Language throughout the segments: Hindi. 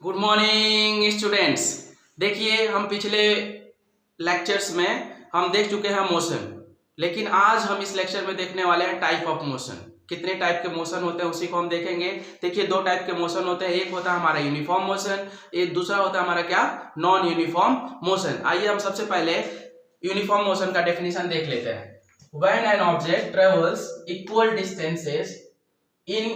Good morning students. देखिए, हम पिछले लेक्चर्स में हम देख चुके हैं मोशन, लेकिन आज हम इस लेक्चर में देखने वाले हैं टाइप ऑफ मोशन। कितने टाइप के मोशन होते हैं उसी को हम देखेंगे। देखिए, दो टाइप के मोशन होते हैं, एक होता है हमारा यूनिफॉर्म मोशन, एक दूसरा होता है हमारा क्या, नॉन यूनिफॉर्म मोशन। आइए हम सबसे पहले यूनिफॉर्म मोशन का डेफिनेशन देख लेते हैं। When an object travels equal distances in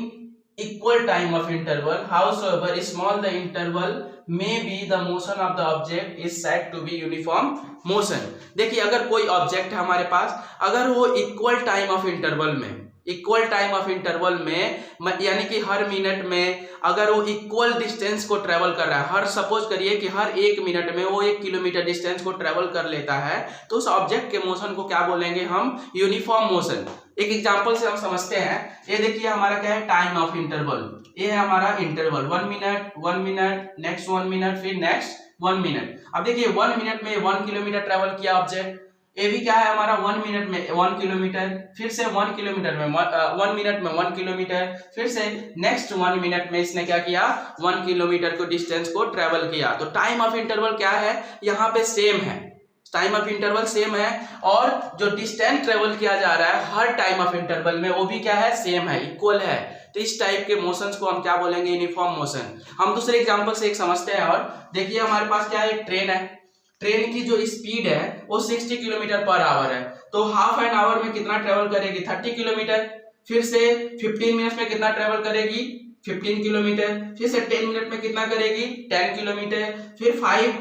equal time of interval, howsoever small the interval may be, the motion of the object is said to be uniform motion। देखिए, अगर कोई ऑब्जेक्ट है हमारे पास, अगर वो इक्वल टाइम ऑफ इंटरवल में यानी कि हर मिनट में अगर वो इक्वल डिस्टेंस को ट्रेवल कर रहा है, हर सपोज करिए कि हर एक मिनट में वो 1 किलोमीटर डिस्टेंस को ट्रेवल कर लेता है, तो उस ऑब्जेक्ट के मोशन को क्या बोलेंगे हम, यूनिफॉर्म मोशन। एक एग्जांपल से हम समझते हैं। ये देखिए हमारा क्या है, टाइम ऑफ इंटरवल। ये है हमारा इंटरवल 1 मिनट, नेक्स्ट 1 मिनट, फिर नेक्स्ट 1 मिनट। अब देखिए 1 मिनट में 1 किलोमीटर ट्रेवल किया ऑब्जेक्ट। ये भी क्या है हमारा 1 मिनट में 1 किलोमीटर, फिर से 1 किलोमीटर में 1 मिनट में 1 किलोमीटर, फिर से नेक्स्ट 1 मिनट में इसने क्या किया, 1 किलोमीटर को डिस्टेंस को ट्रेवल किया। तो टाइम ऑफ इंटरवल क्या है, यहाँ पे सेम है, टाइम ऑफ इंटरवल सेम है, और जो डिस्टेंस ट्रेवल किया जा रहा है हर टाइम ऑफ इंटरवल में वो भी क्या है, सेम है, इक्वल है। तो इस टाइप के मोशंस को हम क्या बोलेंगे, यूनिफॉर्म मोशन। हम दूसरे एग्जांपल से एक समझते हैं। और देखिए हमारे पास क्या है, ट्रेन है। ट्रेन की जो स्पीड है वो 60 किलोमीटर पर आवर है, तो हाफ एन आवर में कितना ट्रेवल करेगी, 30 किलोमीटर। फिर से 15 मिनट्स में कितना ट्रेवल करेगी, 15 किलोमीटर। फिर से 10 मिनट में कितना करेगी, 10 किलोमीटर। फिर 5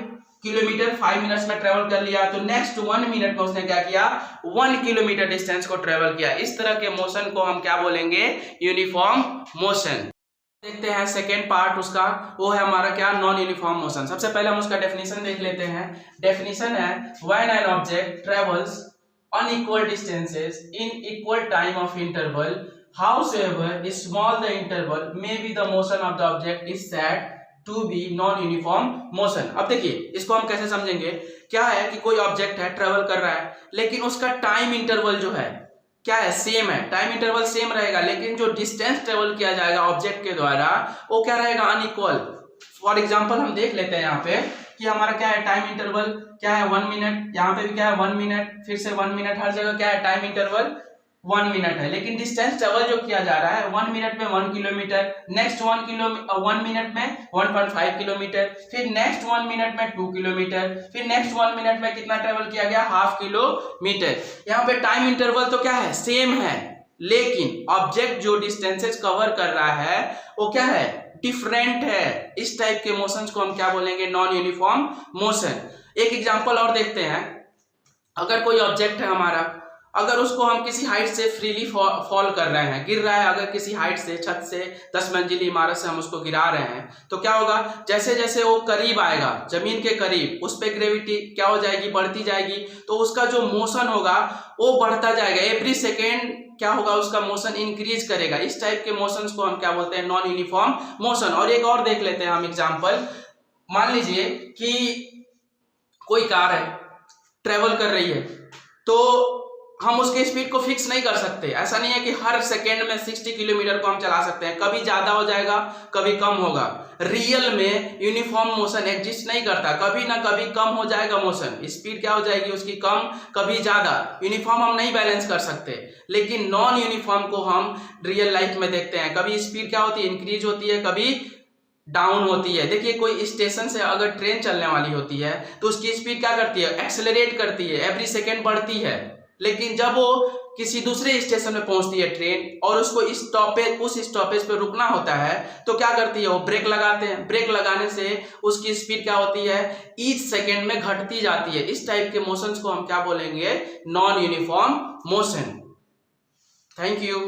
किलोमीटर 5 मिनट्स में ट्रेवल कर लिया, तो नेक्स्ट 1 मिनट में उसने क्या किया, 1 किलोमीटर डिस्टेंस को ट्रेवल किया। इस तरह के मोशन को हम क्या बोलेंगे, यूनिफॉर्म मोशन। देखते हैं सेकेंड पार्ट उसका, वो है हमारा क्या, नॉन यूनिफॉर्म मोशन। सबसे पहले हम उसका डेफिनेशन देख लेते हैं। डेफिनेशन है, when an object travels unequal distances in equal time of interval, howsoever small the interval may be, the motion of the object is said to be non uniform motion. अब देखिए इसको हम कैसे समझेंगे। क्या है कि कोई ऑब्जेक्ट है, ट्रेवल कर रहा है, लेकिन उसका टाइम इंटरवल जो है क्या है, सेम है, टाइम इंटरवल सेम रहेगा, लेकिन जो डिस्टेंस ट्रेवल किया जाएगा ऑब्जेक्ट के द्वारा वो क्या रहेगा, अनइक्वल। फॉर एग्जांपल हम देख लेते हैं यहाँ पे कि हमारा क्या है, टाइम इंटरवल क्या है, 1 मिनट। यहाँ पे भी क्या है, 1 मिनट, फिर से 1 मिनट, हर जगह क्या है, टाइम इंटरवल 1 मिनट है, लेकिन डिस्टेंस ट्रेवल जो किया जा रहा है 1 मिनट में 1 किलोमीटर, नेक्स्ट 1 मिनट में 1.5 किलोमीटर, फिर नेक्स्ट 1 मिनट में 2 किलोमीटर, फिर नेक्स्ट 1 मिनट में कितना ट्रेवल किया गया, हाफ किलोमीटर। यहाँ पे टाइम इंटरवल तो क्या है, सेम है, लेकिन ऑब्जेक्ट जो डिस्टेंसेस कवर कर रहा है वो क्या है, डिफरेंट है। इस टाइप के मोशंस को हम क्या बोलेंगे, नॉन यूनिफॉर्म मोशन। एक एग्जांपल और देखते हैं। अगर कोई ऑब्जेक्ट है हमारा, अगर उसको हम किसी हाइट से फ्रीली फॉल कर रहे हैं, गिर रहा है, अगर किसी हाइट से, छत से, 10 मंजिली इमारत से हम उसको गिरा रहे हैं, तो क्या होगा, जैसे जैसे वो करीब आएगा जमीन के करीब, उस पे ग्रेविटी क्या हो जाएगी, बढ़ती जाएगी, तो उसका जो मोशन होगा वो बढ़ता जाएगा। एवरी सेकेंड क्या होगा, उसका मोशन इंक्रीज करेगा। इस टाइप के मोशंस को हम क्या बोलते हैं, नॉन यूनिफॉर्म मोशन। और एक और देख लेते हैं हम एग्जाम्पल। मान लीजिए कि कोई कार है, ट्रेवल कर रही है, तो हम उसके स्पीड को फिक्स नहीं कर सकते। ऐसा नहीं है कि हर सेकेंड में 60 किलोमीटर को हम चला सकते हैं, कभी ज्यादा हो जाएगा, कभी कम होगा। रियल में यूनिफॉर्म मोशन एग्जिस्ट नहीं करता, कभी ना कभी कम हो जाएगा मोशन, स्पीड क्या हो जाएगी उसकी, कम, कभी ज्यादा। यूनिफॉर्म हम नहीं बैलेंस कर सकते, लेकिन नॉन यूनिफॉर्म को हम रियल लाइफ में देखते हैं। कभी स्पीड क्या होती है, इंक्रीज होती है, कभी डाउन होती है। देखिए कोई स्टेशन से अगर ट्रेन चलने वाली होती है तो उसकी स्पीड क्या करती है, एक्सेलरेट करती है, एवरी सेकेंड बढ़ती है। लेकिन जब वो किसी दूसरे स्टेशन में पहुंचती है ट्रेन और उसको उस स्टॉपेज पे रुकना होता है, तो क्या करती है, वो ब्रेक लगाते हैं। ब्रेक लगाने से उसकी स्पीड क्या होती है, ईच सेकेंड में घटती जाती है। इस टाइप के मोशंस को हम क्या बोलेंगे, non uniform motion. Thank you.